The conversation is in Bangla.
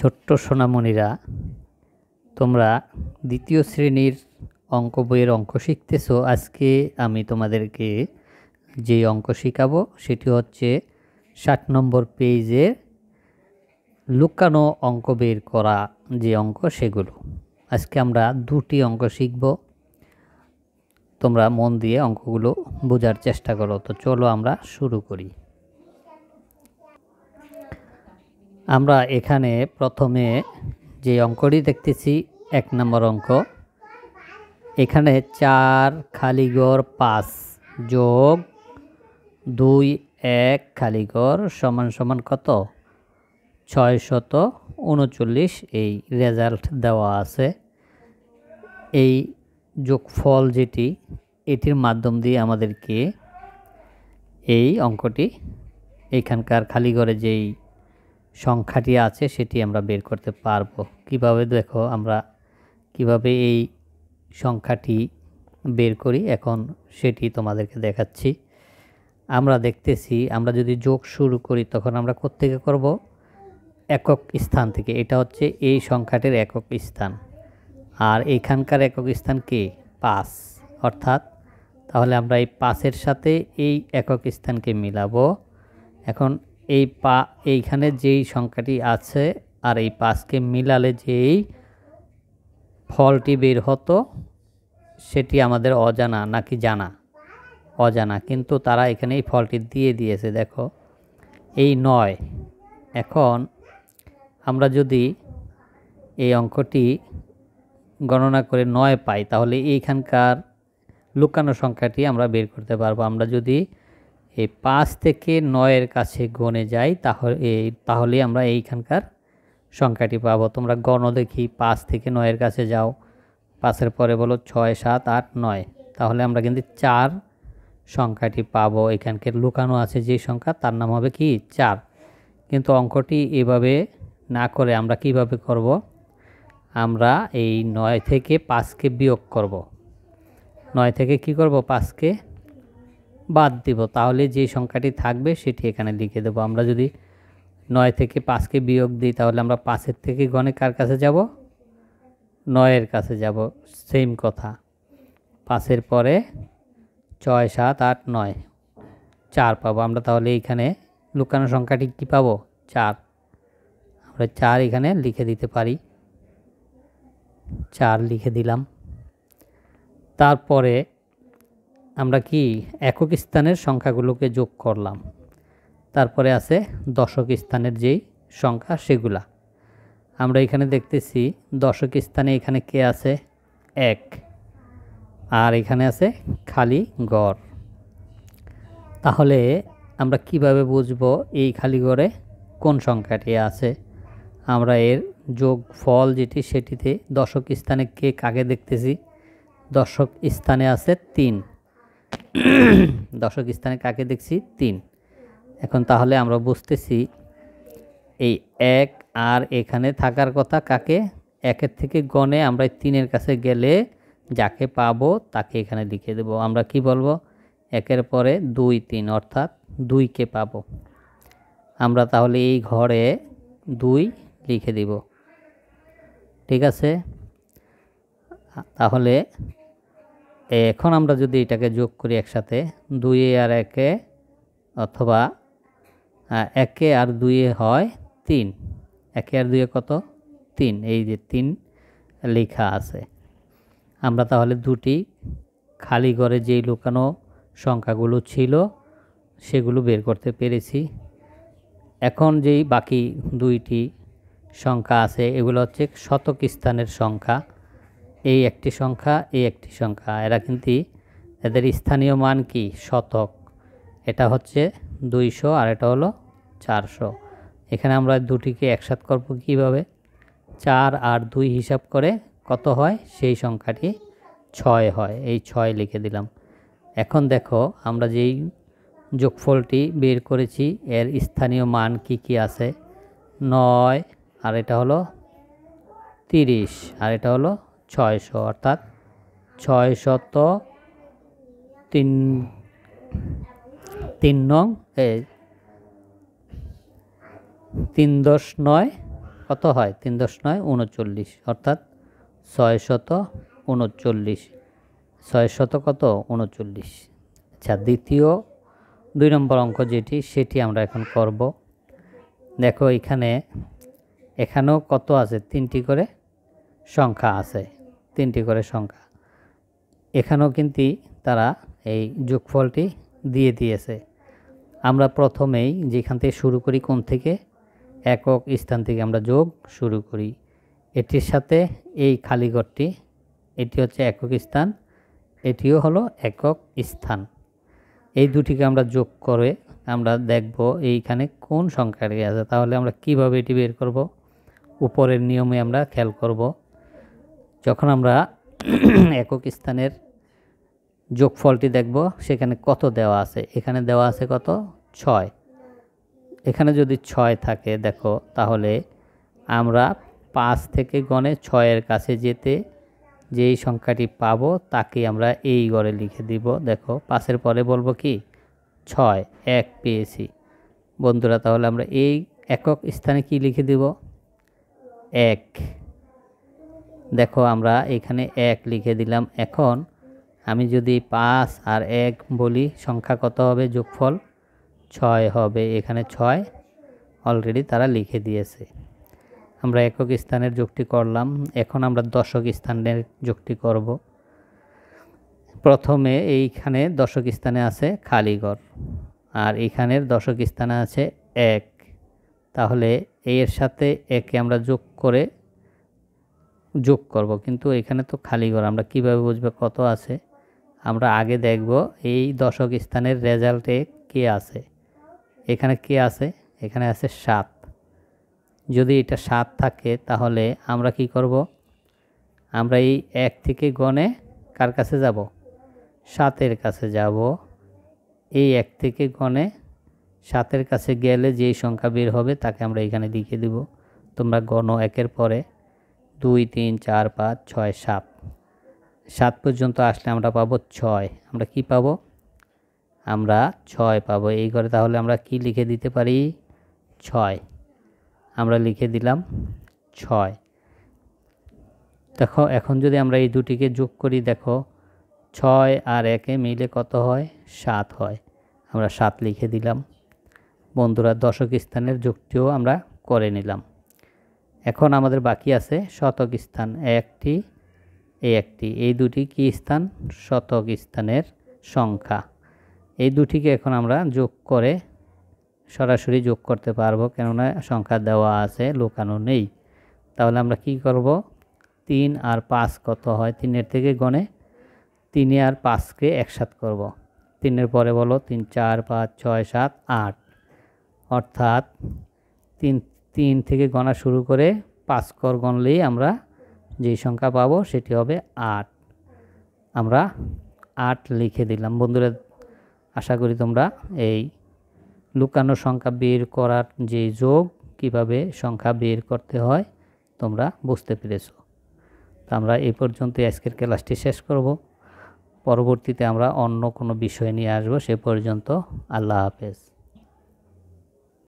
ছোট্ট সোনামণিরা, তোমরা দ্বিতীয় শ্রেণীর অঙ্ক বইয়ের অঙ্ক শিখতেছো। আজকে আমি তোমাদেরকে যে অঙ্ক শেখাবো সেটি হচ্ছে 60 নম্বর পেজের লুকানো অঙ্ক বের করা যে অঙ্ক সেগুলো। আজকে আমরা দুটি অঙ্ক শিখব। তোমরা মন দিয়ে অঙ্কগুলো বোঝার চেষ্টা করো। তো চলো আমরা শুরু করি। আমরা এখানে প্রথমে যে অঙ্কটি দেখতেছি 1 নম্বর অঙ্ক। এখানে 4 খালি ঘর 5 যোগ 2 1 খালি ঘর সমান সমান কত? 639। এই রেজাল্ট দেওয়া আছে। এই যোগফল যেটি, এটির মাধ্যম দিয়ে আমাদেরকে এই অঙ্কটি, এখানকার খালি ঘরে যেই সংখ্যাটি আছে সেটি আমরা বের করতে পারবো। কিভাবে দেখো, আমরা কিভাবে এই সংখ্যাটি বের করি এখন সেটি তোমাদেরকে দেখাচ্ছি। আমরা দেখতেছি, আমরা যদি যোগ শুরু করি তখন আমরা কোত্থেকে করব? একক স্থান থেকে। এটা হচ্ছে এই সংখ্যাটির একক স্থান, আর এখানকার একক স্থান কি? 5। অর্থাৎ তাহলে আমরা এই 5-এর সাথে এই একক স্থানকে মিলাবো। এখন এইখানে যেই সংখ্যাটি আছে আর এই 5কে মিলালে যেই ফলটি বের হতো সেটি আমাদের অজানা নাকি জানা? অজানা, কিন্তু তারা এখানে এই ফলটি দিয়ে দিয়েছে। দেখো, এই 9। এখন আমরা যদি এই অঙ্কটি গণনা করে 9 পাই তাহলে এইখানকার লুকানো সংখ্যাটি আমরা বের করতে পারবো। আমরা যদি এই 5 থেকে 9-এর কাছে গণে যাই তাহলে আমরা এইখানকার সংখ্যাটি পাবো। তোমরা গণ দেখি, 5 থেকে 9-এর কাছে যাও, 5-এর পরে বলো 6 7 8 9, তাহলে আমরা কিন্তু 4 সংখ্যাটি পাবো। এখানকার লুকানো আছে যে সংখ্যা তার নাম হবে কি? 4। কিন্তু অঙ্কটি এভাবে না করে আমরা কিভাবে করব? আমরা এই 9 থেকে 5কে বিয়োগ করব। 9 থেকে কি করব? 5কে বাদ দিব। তাহলে যে সংখ্যাটি থাকবে সেটি এখানে লিখে দেবো। আমরা যদি 9 থেকে 5কে বিয়োগ দিই তাহলে আমরা 5-এর থেকে গণে কার কাছে যাব? 9-এর কাছে যাব। সেম কথা। 5-এর পরে 6 7 8 9, 4 পাবো আমরা। তাহলে এইখানে লুকানো সংখ্যাটি কি পাবো? 4। আমরা 4 এখানে লিখে দিতে পারি। 4 লিখে দিলাম। তারপরে আমরা কি একক স্থানের সংখ্যাগুলোকে যোগ করলাম। তারপরে আছে দশক স্থানের যেই সংখ্যা সেগুলা। আমরা এখানে দেখতেছি দশক স্থানে এখানে কে আছে? 1। আর এখানে আছে খালি ঘর। তাহলে আমরা কিভাবে বুঝবো এই খালি ঘরে কোন সংখ্যাটি আছে? আমরা এর যোগফল যেটি সেটিতে দশক স্থানে কে কাকে দেখতেছি? দশক স্থানে আছে 3। দশক স্থানে কাকে দেখছি? 3। এখন তাহলে আমরা বুঝতেছি এই 1 আর এখানে থাকার কথা কাকে? 1-এর থেকে গণে আমরা 3-এর কাছে গেলে যাকে পাবো তাকে এখানে লিখে দেব। আমরা কি বলবো? 1-এর পরে 2 3, অর্থাৎ 2কে পাবো আমরা। তাহলে এই ঘরে 2 লিখে দিব। ঠিক আছে? তাহলে এখন আমরা যদি এটাকে যোগ করি একসাথে, 2 আর 1-এ, অথবা 1 আর 2-এ হয় 3। 1 আর 2-এ কত? 3। এই যে 3 লেখা আছে। আমরা তাহলে দুটি খালি ঘরে যেই লুকানো সংখ্যাগুলো ছিল সেগুলো বের করতে পেরেছি। এখন যেই বাকি 2টি সংখ্যা আছে এগুলো হচ্ছে শতক স্থানের সংখ্যা। এই একটি সংখ্যা, এই একটি সংখ্যা, এরা কিন্তু এদের স্থানীয় মান কি? শতক। এটা হচ্ছে 200 আর এটা হলো 400। এখানে আমরা দুটিকে একসাথে করব কিভাবে? 4 আর 2 হিসাব করে কত হয়? সেই সংখ্যাটি 6 হয়। এই 6 লিখে দিলাম। এখন দেখো, আমরা যেই যোগফলটি বের করেছি এর স্থানীয় মান কি কি আছে? 9, আর এটা হলো 30, আর এটা হলো 600, অর্থাৎ 603 নং 3 10 9 কত হয়? 3 × 9 = 39, অর্থাৎ 639। 600 কত? 39। আচ্ছা, দ্বিতীয় 2 নম্বর অঙ্ক যেটি, সেটি আমরা এখন করব। দেখো এখানেও কত আছে? 3টি করে সংখ্যা আছে, 3টি করে সংখ্যা। এখানেও কিন্তু তারা এই যোগফলটি দিয়ে দিয়েছে। আমরা প্রথমেই যেখান থেকে শুরু করি, কোন থেকে? একক স্থান থেকে আমরা যোগ শুরু করি। এটির সাথে এই খালি ঘরটি, এটি হচ্ছে একক স্থান, এটিও হলো একক স্থান। এই দুটিকে আমরা যোগ করে আমরা দেখব এইখানে কোন সংখ্যাটি আছে। তাহলে আমরা কিভাবে এটি বের করব? উপরের নিয়মে আমরা খেয়াল করব। যখন আমরা একক স্থানের যোগফলটি দেখব, সেখানে কত দেওয়া আছে? এখানে দেওয়া আছে কত? 6। এখানে যদি 6 থাকে, দেখো, তাহলে আমরা 5 থেকে গণে 6-এর কাছে যেতে যেই সংখ্যাটি পাবো তাকে আমরা এই ঘরে লিখে দিব। দেখো, 5-এর পরে বলবো কি? 6, 1 পেয়েছি। বন্ধুরা, তাহলে আমরা এই একক স্থানে কি লিখে দিব? 1। দেখো, আমরা এখানে 1 লিখে দিলাম। এখন আমি যদি 5 আর 1 বলি, সংখ্যা কত হবে? যোগফল 6 হবে। এখানে 6 অলরেডি তারা লিখে দিয়েছে। আমরা একক স্থানের যোগটি করলাম। এখন আমরা দশক স্থানের যোগটি করব। প্রথমে এইখানে দশক স্থানে আছে খালি ঘর, আর এইখানের দশক স্থানে আছে 1। তাহলে এর সাথে একে আমরা যোগ করব, কিন্তু এখানে তো খালি ঘর, আমরা কিভাবে বুঝবো কত আছে? আমরা আগে দেখব এই দশক স্থানের রেজাল্টে কে আছে। এখানে কে আছে? এখানে আছে 7। যদি এটা 7 থাকে, তাহলে আমরা কি করব? আমরা এই 1 থেকে গণে কার কাছে যাব? 7-এর কাছে যাব। এই 1 থেকে গণে 7-এর কাছে গেলে যেই সংখ্যা বের হবে তাকে আমরা এখানে লিখে দিব। তোমরা গণো 1-এর পরে 2, 3, 4, 5, 6, 7। 7 পর্যন্ত আসলে আমরা পাবো 6। আমরা কি পাবো? আমরা 6 পাবো এই ঘরে। তাহলে আমরা কি লিখে দিতে পারি? 6। আমরা লিখে দিলাম 6। দেখো, এখন যদি আমরা এই দুটিকে যোগ করি, দেখো 6 আর 1 মিলে কত হয়? 7 হয়। আমরা 7 লিখে দিলাম। বন্ধুরা, দশক স্থানের যোগটিও আমরা করে নিলাম। এখন আমাদের বাকি আছে শতক স্থান, একটি, এই দুটি কি স্থান? শতক স্থানের সংখ্যা। এই দুটিকে এখন আমরা যোগ করে সরাসরি যোগ করতে পারবো, কেননা সংখ্যা দেওয়া আছে, লুকানো নেই। তাহলে আমরা কি করব? 3 আর 5 কত হয়? 3-এর থেকে গণে 3 আর 5কে একসাথে করব। 3-এর পরে বলো 3, 4, 5, 6, 7, 8। অর্থাৎ 3 থেকে গণা শুরু করে 5 কর গণলেই আমরা যেই সংখ্যা পাবো সেটি হবে 8। আমরা 8 লিখে দিলাম। বন্ধুরা, আশা করি তোমরা এই লুকানো সংখ্যা বের করার যে যোগ, কিভাবে সংখ্যা বের করতে হয়, তোমরা বুঝতে পেরেছো। তো আমরা এই পর্যন্তই আজকের ক্লাসটি শেষ করব। পরবর্তীতে আমরা অন্য কোনো বিষয় নিয়ে আসবো। সে পর্যন্ত আল্লাহ হাফেজ।